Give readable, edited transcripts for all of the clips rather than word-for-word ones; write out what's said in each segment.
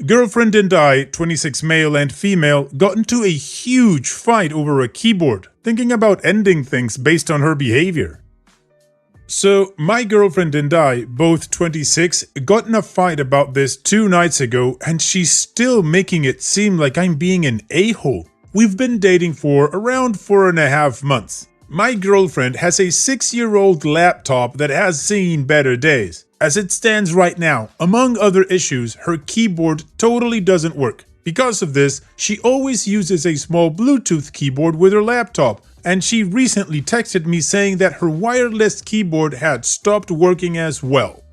Girlfriend and I, 26 male and female, got into a huge fight over a keyboard, thinking about ending things based on her behavior. So, my girlfriend and I, both 26, got in a fight about this 2 nights ago, and she's still making it seem like I'm being an a-hole. We've been dating for around 4.5 months. My girlfriend has a 6-year-old laptop that has seen better days. As it stands right now, among other issues, her keyboard totally doesn't work. Because of this, she always uses a small Bluetooth keyboard with her laptop, and she recently texted me saying that her wireless keyboard had stopped working as well.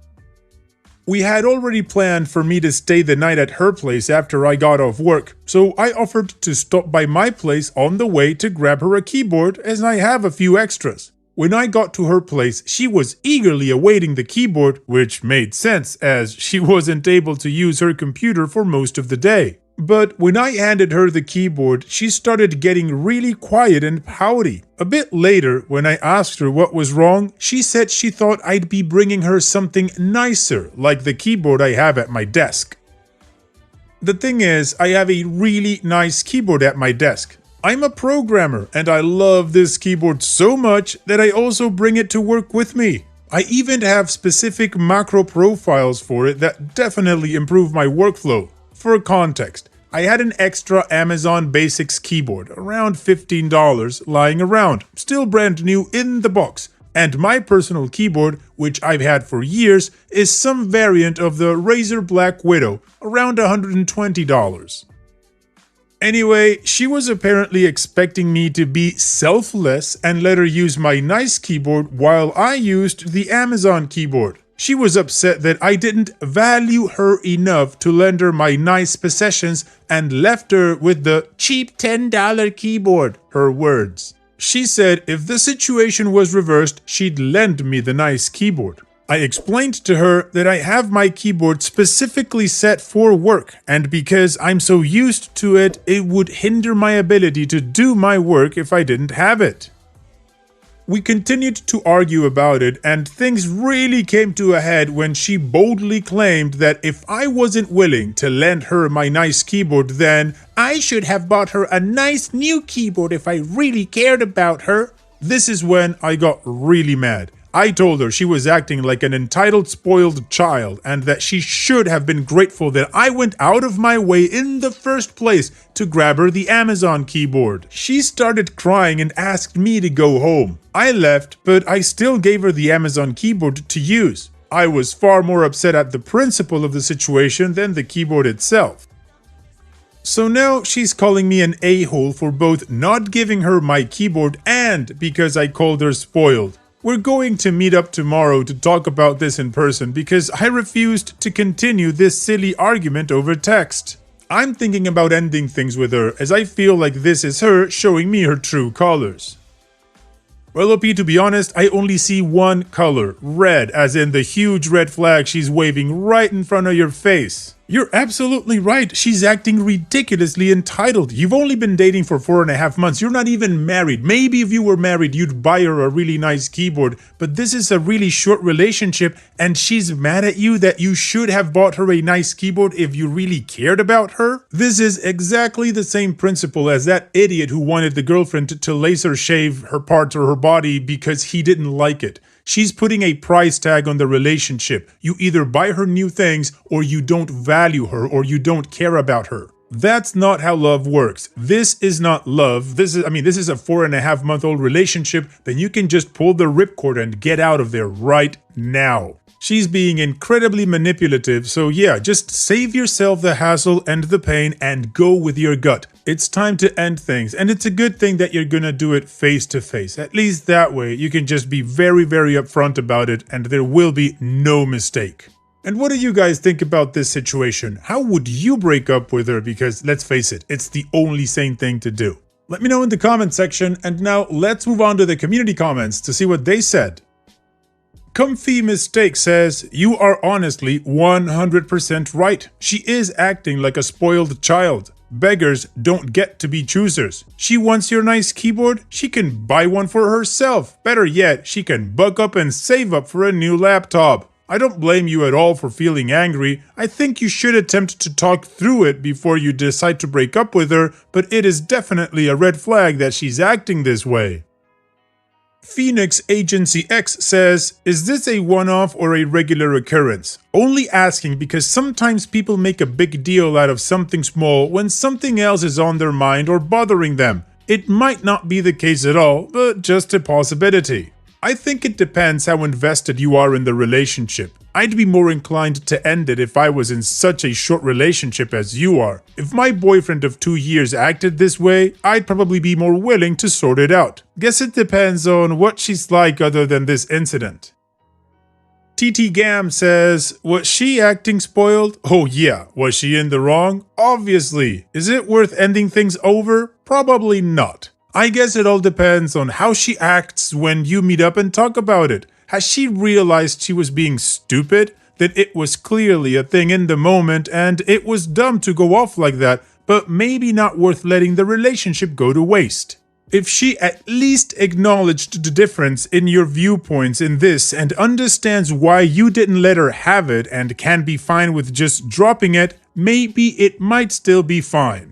We had already planned for me to stay the night at her place after I got off work, so I offered to stop by my place on the way to grab her a keyboard as I have a few extras. When I got to her place, she was eagerly awaiting the keyboard, which made sense as she wasn't able to use her computer for most of the day. But when I handed her the keyboard, she started getting really quiet and pouty. A bit later, when I asked her what was wrong, she said she thought I'd be bringing her something nicer, like the keyboard I have at my desk. The thing is, I have a really nice keyboard at my desk. I'm a programmer, and I love this keyboard so much that I also bring it to work with me. I even have specific macro profiles for it that definitely improve my workflow. For context, I had an extra Amazon Basics keyboard, around $15, lying around, still brand new in the box. And my personal keyboard, which I've had for years, is some variant of the Razer Black Widow, around $120. Anyway, she was apparently expecting me to be selfless and let her use my nice keyboard while I used the Amazon keyboard. She was upset that I didn't value her enough to lend her my nice possessions and left her with the cheap $10 keyboard, her words. She said if the situation was reversed, she'd lend me the nice keyboard. I explained to her that I have my keyboard specifically set for work, and because I'm so used to it, it would hinder my ability to do my work if I didn't have it. We continued to argue about it, and things really came to a head when she boldly claimed that if I wasn't willing to lend her my nice keyboard, then I should have bought her a nice new keyboard if I really cared about her. This is when I got really mad. I told her she was acting like an entitled, spoiled child and that she should have been grateful that I went out of my way in the first place to grab her the Amazon keyboard. She started crying and asked me to go home. I left, but I still gave her the Amazon keyboard to use. I was far more upset at the principle of the situation than the keyboard itself. So now she's calling me an a-hole for both not giving her my keyboard and because I called her spoiled. We're going to meet up tomorrow to talk about this in person because I refused to continue this silly argument over text. I'm thinking about ending things with her as I feel like this is her showing me her true colors. Well, OP, to be honest, I only see one color, red, as in the huge red flag she's waving right in front of your face. You're absolutely right. She's acting ridiculously entitled. You've only been dating for 4.5 months. You're not even married. Maybe if you were married, you'd buy her a really nice keyboard. But this is a really short relationship, and she's mad at you that you should have bought her a nice keyboard if you really cared about her. This is exactly the same principle as that idiot who wanted the girlfriend to laser shave her parts or her body because he didn't like it. She's putting a price tag on the relationship. You either buy her new things or you don't value her or you don't care about her. That's not how love works. This is not love. This is a 4.5-month-old relationship. Then you can just pull the ripcord and get out of there right now. She's being incredibly manipulative, so yeah, just save yourself the hassle and the pain and go with your gut. It's time to end things, and it's a good thing that you're gonna do it face to face. At least that way, you can just be very, very upfront about it and there will be no mistake. And what do you guys think about this situation? How would you break up with her? Because let's face it, it's the only sane thing to do. Let me know in the comment section, and now let's move on to the community comments to see what they said. Comfy Mistake says, you are honestly 100% right. She is acting like a spoiled child. Beggars don't get to be choosers. She wants your nice keyboard? She can buy one for herself. Better yet, she can buck up and save up for a new laptop. I don't blame you at all for feeling angry. I think you should attempt to talk through it before you decide to break up with her, but it is definitely a red flag that she's acting this way. Phoenix Agency X says, is this a one-off or a regular occurrence? Only asking because sometimes people make a big deal out of something small when something else is on their mind or bothering them. It might not be the case at all, but just a possibility. I think it depends how invested you are in the relationship. I'd be more inclined to end it if I was in such a short relationship as you are. If my boyfriend of 2 years acted this way, I'd probably be more willing to sort it out. Guess it depends on what she's like other than this incident. TT Gam says, was she acting spoiled? Oh yeah. Was she in the wrong? Obviously. Is it worth ending things over? Probably not. I guess it all depends on how she acts when you meet up and talk about it. Has she realized she was being stupid? That it was clearly a thing in the moment and it was dumb to go off like that, but maybe not worth letting the relationship go to waste. If she at least acknowledged the difference in your viewpoints in this and understands why you didn't let her have it and can be fine with just dropping it, maybe it might still be fine.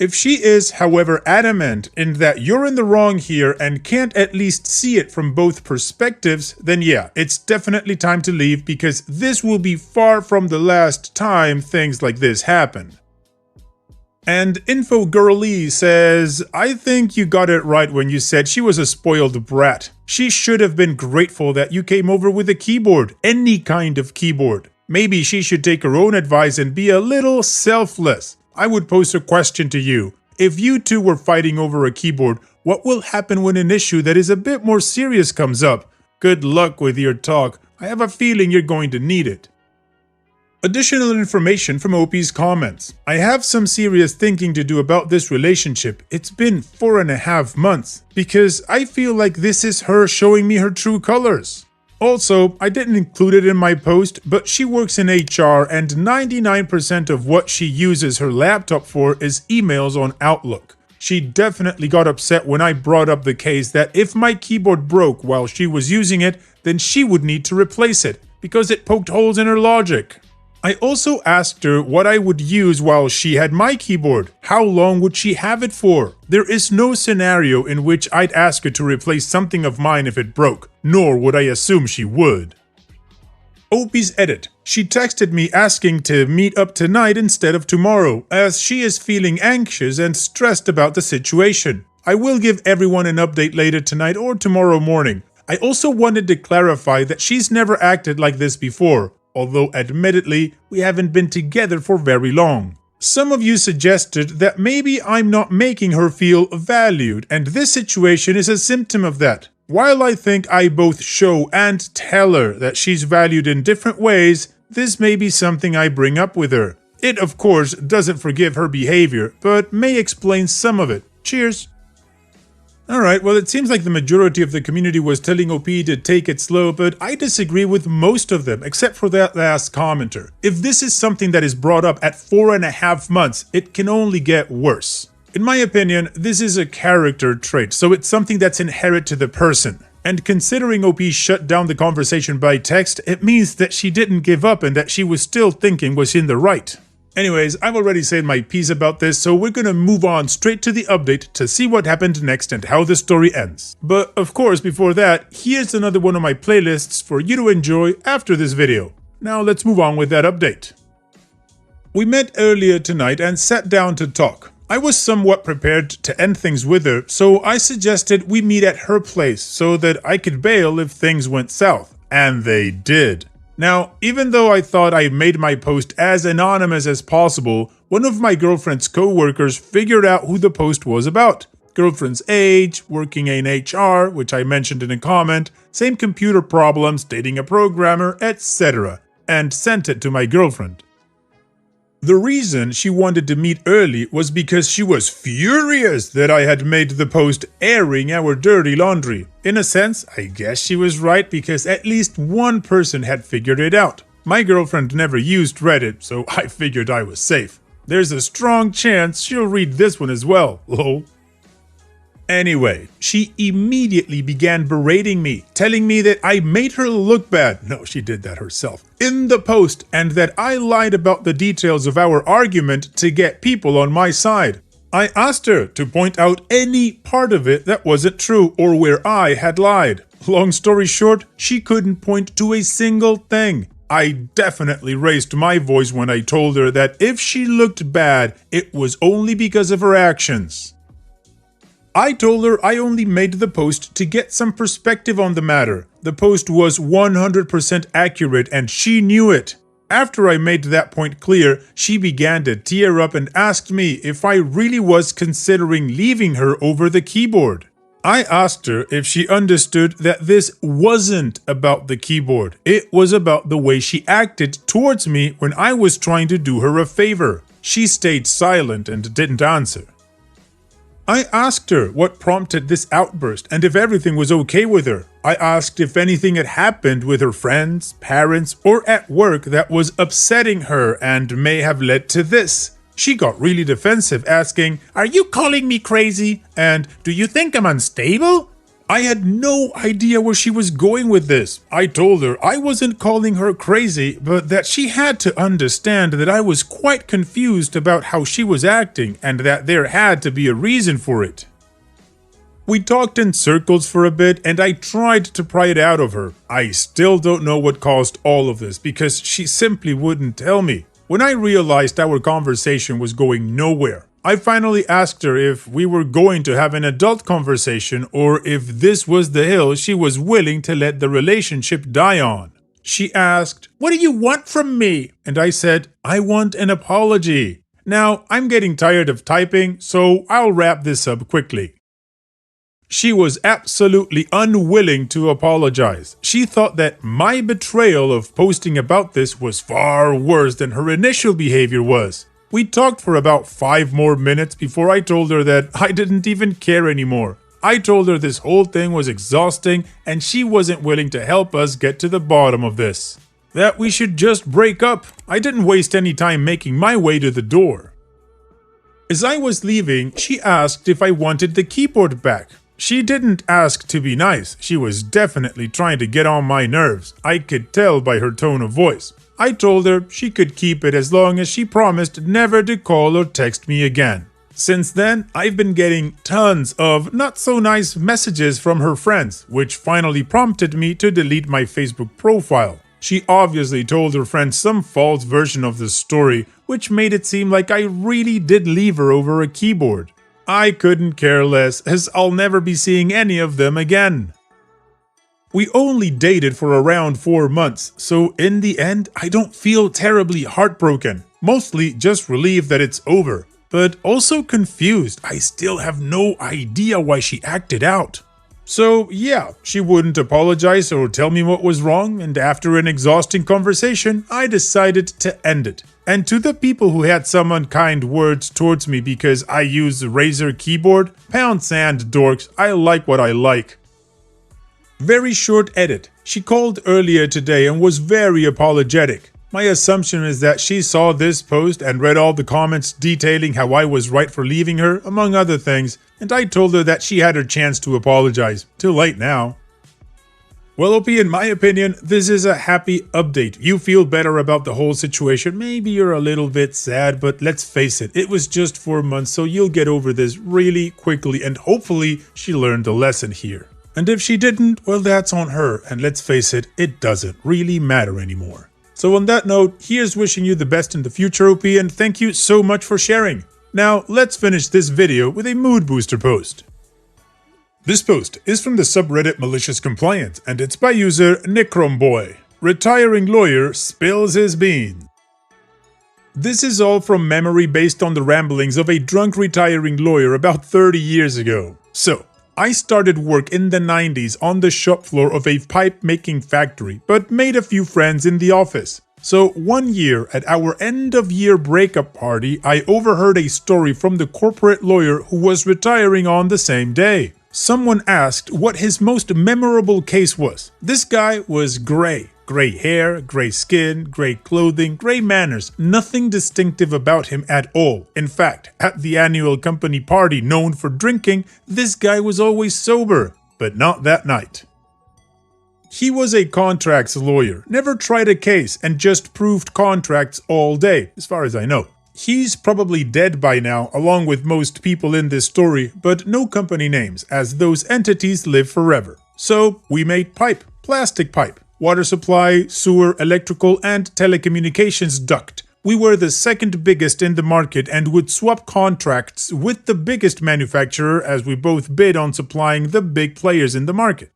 If she is, however, adamant in that you're in the wrong here and can't at least see it from both perspectives, then yeah, it's definitely time to leave because this will be far from the last time things like this happen. And InfoGirlie says, I think you got it right when you said she was a spoiled brat. She should have been grateful that you came over with a keyboard, any kind of keyboard. Maybe she should take her own advice and be a little selfless. I would pose a question to you. If you two were fighting over a keyboard, what will happen when an issue that is a bit more serious comes up? Good luck with your talk. I have a feeling you're going to need it. Additional information from OP's comments. I have some serious thinking to do about this relationship. It's been 4.5 months because I feel like this is her showing me her true colors. Also, I didn't include it in my post, but she works in HR and 99% of what she uses her laptop for is emails on Outlook. She definitely got upset when I brought up the case that if my keyboard broke while she was using it, then she would need to replace it because it poked holes in her logic. I also asked her what I would use while she had my keyboard. How long would she have it for? There is no scenario in which I'd ask her to replace something of mine if it broke, nor would I assume she would. OP's edit. She texted me asking to meet up tonight instead of tomorrow, as she is feeling anxious and stressed about the situation. I will give everyone an update later tonight or tomorrow morning. I also wanted to clarify that she's never acted like this before. Although admittedly, we haven't been together for very long. Some of you suggested that maybe I'm not making her feel valued, and this situation is a symptom of that. While I think I both show and tell her that she's valued in different ways, this may be something I bring up with her. It, of course, doesn't forgive her behavior, but may explain some of it. Cheers! Alright, well it seems like the majority of the community was telling OP to take it slow, but I disagree with most of them, except for that last commenter. If this is something that is brought up at 4.5 months, it can only get worse. In my opinion, this is a character trait, so it's something that's inherent to the person. And considering OP shut down the conversation by text, it means that she didn't give up and that she was still thinking was in the right. Anyways, I've already said my piece about this, so we're gonna move on straight to the update to see what happened next and how the story ends. But of course, before that, here's another one of my playlists for you to enjoy after this video. Now let's move on with that update. We met earlier tonight and sat down to talk. I was somewhat prepared to end things with her, so I suggested we meet at her place so that I could bail if things went south. And they did. Now, even though I thought I made my post as anonymous as possible, one of my girlfriend's co-workers figured out who the post was about. Girlfriend's age, working in HR, which I mentioned in a comment, same computer problems, dating a programmer, etc. and sent it to my girlfriend. The reason she wanted to meet early was because she was furious that I had made the post airing our dirty laundry. In a sense, I guess she was right because at least one person had figured it out. My girlfriend never used Reddit, so I figured I was safe. There's a strong chance she'll read this one as well, lol. Anyway, she immediately began berating me, telling me that I made her look bad, no, she did that herself, in the post, and that I lied about the details of our argument to get people on my side. I asked her to point out any part of it that wasn't true or where I had lied. Long story short, she couldn't point to a single thing. I definitely raised my voice when I told her that if she looked bad, it was only because of her actions. I told her I only made the post to get some perspective on the matter. The post was 100% accurate and she knew it. After I made that point clear, she began to tear up and asked me if I really was considering leaving her over the keyboard. I asked her if she understood that this wasn't about the keyboard. It was about the way she acted towards me when I was trying to do her a favor. She stayed silent and didn't answer. I asked her what prompted this outburst and if everything was okay with her. I asked if anything had happened with her friends, parents, or at work that was upsetting her and may have led to this. She got really defensive, asking, "Are you calling me crazy? And do you think I'm unstable?" I had no idea where she was going with this. I told her I wasn't calling her crazy, but that she had to understand that I was quite confused about how she was acting and that there had to be a reason for it. We talked in circles for a bit and I tried to pry it out of her. I still don't know what caused all of this because she simply wouldn't tell me. When I realized our conversation was going nowhere, I finally asked her if we were going to have an adult conversation or if this was the hill she was willing to let the relationship die on. She asked, "What do you want from me?" And I said, "I want an apology." Now, I'm getting tired of typing, so I'll wrap this up quickly. She was absolutely unwilling to apologize. She thought that my betrayal of posting about this was far worse than her initial behavior was. We talked for about 5 more minutes before I told her that I didn't even care anymore. I told her this whole thing was exhausting and she wasn't willing to help us get to the bottom of this. That we should just break up. I didn't waste any time making my way to the door. As I was leaving, she asked if I wanted the keyboard back. She didn't ask to be nice. She was definitely trying to get on my nerves. I could tell by her tone of voice. I told her she could keep it as long as she promised never to call or text me again. Since then, I've been getting tons of not so nice messages from her friends, which finally prompted me to delete my Facebook profile. She obviously told her friends some false version of the story, which made it seem like I really did leave her over a keyboard. I couldn't care less, as I'll never be seeing any of them again. We only dated for around 4 months, so in the end, I don't feel terribly heartbroken. Mostly just relieved that it's over, but also confused. I still have no idea why she acted out. So yeah, she wouldn't apologize or tell me what was wrong, and after an exhausting conversation, I decided to end it. And to the people who had some unkind words towards me because I use the Razer keyboard, pound sand dorks, I like what I like. Very short edit. She called earlier today and was very apologetic. My assumption is that she saw this post and read all the comments detailing how I was right for leaving her, among other things, and I told her that she had her chance to apologize. Too late now. Well, OP, in my opinion, this is a happy update. You feel better about the whole situation. Maybe you're a little bit sad, but let's face it, it was just 4 months, so you'll get over this really quickly, and hopefully she learned a lesson here. And if she didn't, well, that's on her, and let's face it, it doesn't really matter anymore. So on that note, here's wishing you the best in the future, OP, and thank you so much for sharing. Now, let's finish this video with a mood booster post. This post is from the subreddit Malicious Compliance, and it's by user Nicromboy. Retiring lawyer spills his beans. This is all from memory based on the ramblings of a drunk retiring lawyer about 30 years ago. So, I started work in the 90s on the shop floor of a pipe-making factory, but made a few friends in the office. So one year at our end-of-year breakup party, I overheard a story from the corporate lawyer who was retiring on the same day. Someone asked what his most memorable case was. This guy was gray. Gray hair, gray skin, gray clothing, gray manners, nothing distinctive about him at all. In fact, at the annual company party known for drinking, this guy was always sober, but not that night. He was a contracts lawyer, never tried a case, and just proved contracts all day, as far as I know. He's probably dead by now, along with most people in this story, but no company names, as those entities live forever. So we made pipe, plastic pipe, water supply, sewer, electrical, and telecommunications duct. We were the second biggest in the market and would swap contracts with the biggest manufacturer as we both bid on supplying the big players in the market.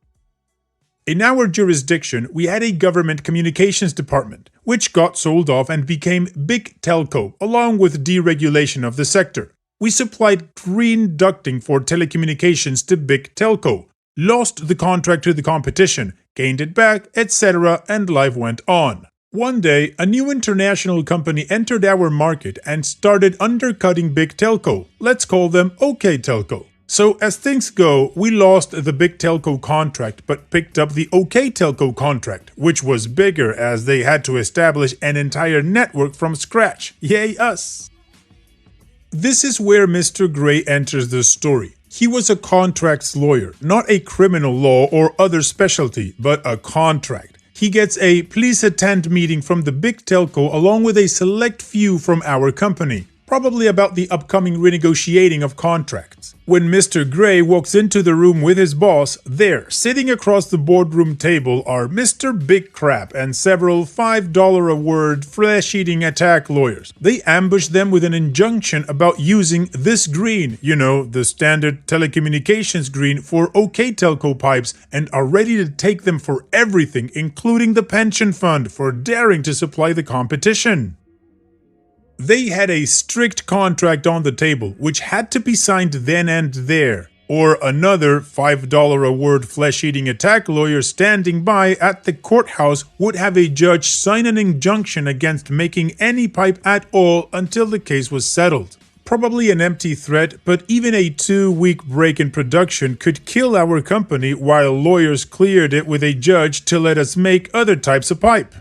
In our jurisdiction, we had a government communications department, which got sold off and became Big Telco, along with deregulation of the sector. We supplied green ducting for telecommunications to Big Telco, lost the contract to the competition, gained it back, etc., and life went on. One day, a new international company entered our market and started undercutting Big Telco. Let's call them OK Telco. So as things go, we lost the Big Telco contract but picked up the OK Telco contract, which was bigger as they had to establish an entire network from scratch. Yay us! This is where Mr. Gray enters the story. He was a contracts lawyer, not a criminal law or other specialty, but a contract. He gets a please attend meeting from the Big Telco along with a select few from our company, probably about the upcoming renegotiating of contracts. When Mr. Gray walks into the room with his boss, there, sitting across the boardroom table, are Mr. Big Crap and several $5 a word flesh-eating attack lawyers. They ambush them with an injunction about using this green, you know, the standard telecommunications green for OK Telco pipes, and are ready to take them for everything, including the pension fund, for daring to supply the competition. They had a strict contract on the table, which had to be signed then and there, or another $5 a word flesh-eating attack lawyer standing by at the courthouse would have a judge sign an injunction against making any pipe at all until the case was settled. Probably an empty threat, but even a 2-week break in production could kill our company while lawyers cleared it with a judge to let us make other types of pipe.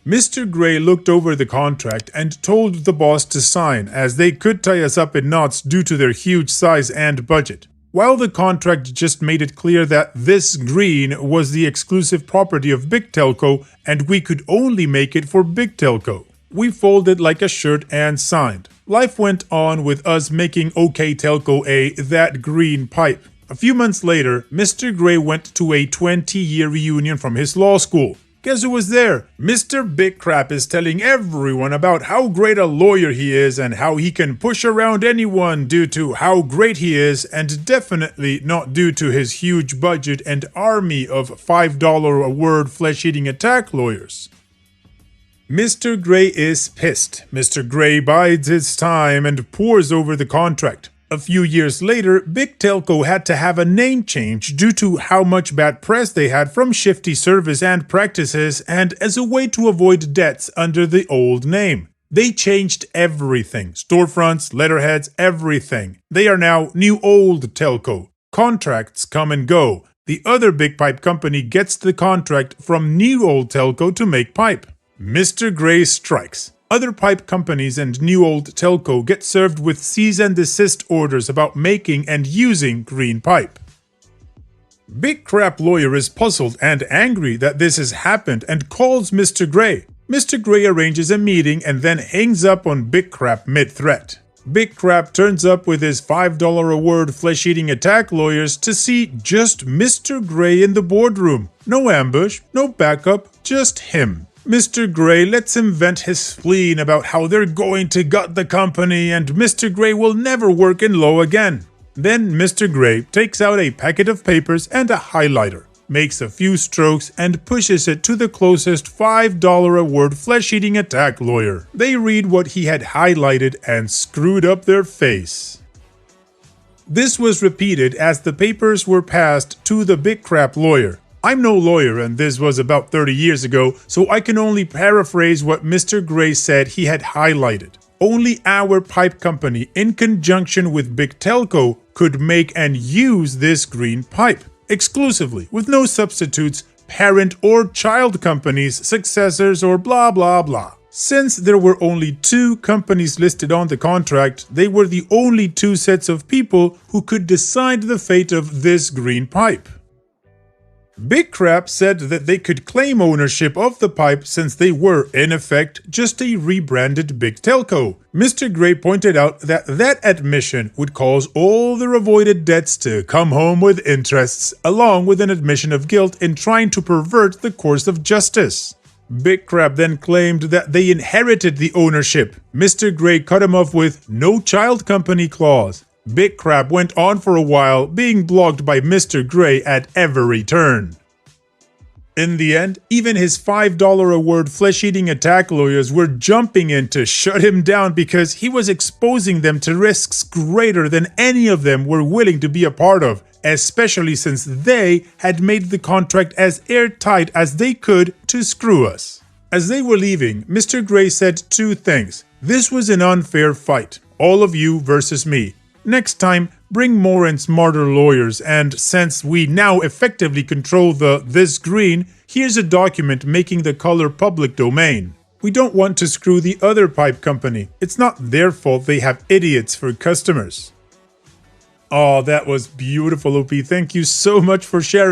Mr. Gray looked over the contract and told the boss to sign, as they could tie us up in knots due to their huge size and budget. While the contract just made it clear that this green was the exclusive property of Big Telco and we could only make it for Big Telco. We folded like a shirt and signed. Life went on with us making OK Telco that green pipe. A few months later, Mr. Gray went to a 20-year reunion from his law school. Guess who was there? Mr. Big Crap is telling everyone about how great a lawyer he is and how he can push around anyone due to how great he is, and definitely not due to his huge budget and army of $5 a word flesh-eating attack lawyers. Mr. Gray is pissed. Mr. Gray bides his time and pores over the contract. A few years later, Big Telco had to have a name change due to how much bad press they had from shifty service and practices, and as a way to avoid debts under the old name. They changed everything. Storefronts, letterheads, everything. They are now New Old Telco. Contracts come and go. The other big pipe company gets the contract from New Old Telco to make pipe. Mr. Gray strikes. Other pipe companies and New Old Telco get served with cease and desist orders about making and using green pipe. Big Crap lawyer is puzzled and angry that this has happened and calls Mr. Gray. Mr. Gray arranges a meeting and then hangs up on Big Crap mid-threat. Big Crap turns up with his $5 a word flesh-eating attack lawyers to see just Mr. Gray in the boardroom. No ambush, no backup, just him. Mr. Gray lets him vent his spleen about how they're going to gut the company and Mr. Gray will never work in law again. Then Mr. Gray takes out a packet of papers and a highlighter, makes a few strokes and pushes it to the closest $5 a word flesh-eating attack lawyer. They read what he had highlighted and screwed up their face. This was repeated as the papers were passed to the Big Crap lawyer. I'm no lawyer and this was about 30 years ago, so I can only paraphrase what Mr. Gray said he had highlighted. Only our pipe company, in conjunction with Big Telco, could make and use this green pipe. Exclusively, with no substitutes, parent or child companies, successors, or blah blah blah. Since there were only 2 companies listed on the contract, they were the only 2 sets of people who could decide the fate of this green pipe. Big Crap said that they could claim ownership of the pipe since they were, in effect, just a rebranded Big Telco. Mr. Gray pointed out that that admission would cause all their avoided debts to come home with interests, along with an admission of guilt in trying to pervert the course of justice. Big Crap then claimed that they inherited the ownership. Mr. Gray cut him off with no child company clause. Big Crap went on for a while, being blocked by Mr. Gray at every turn. In the end, even his $5 a word flesh-eating attack lawyers were jumping in to shut him down because he was exposing them to risks greater than any of them were willing to be a part of, especially since they had made the contract as airtight as they could to screw us. As they were leaving, Mr. Gray said 2 things. This was an unfair fight. All of you versus me. Next time, bring more and smarter lawyers, and since we now effectively control this green, here's a document making the color public domain. We don't want to screw the other pipe company. It's not their fault they have idiots for customers. Oh, that was beautiful, OP. Thank you so much for sharing.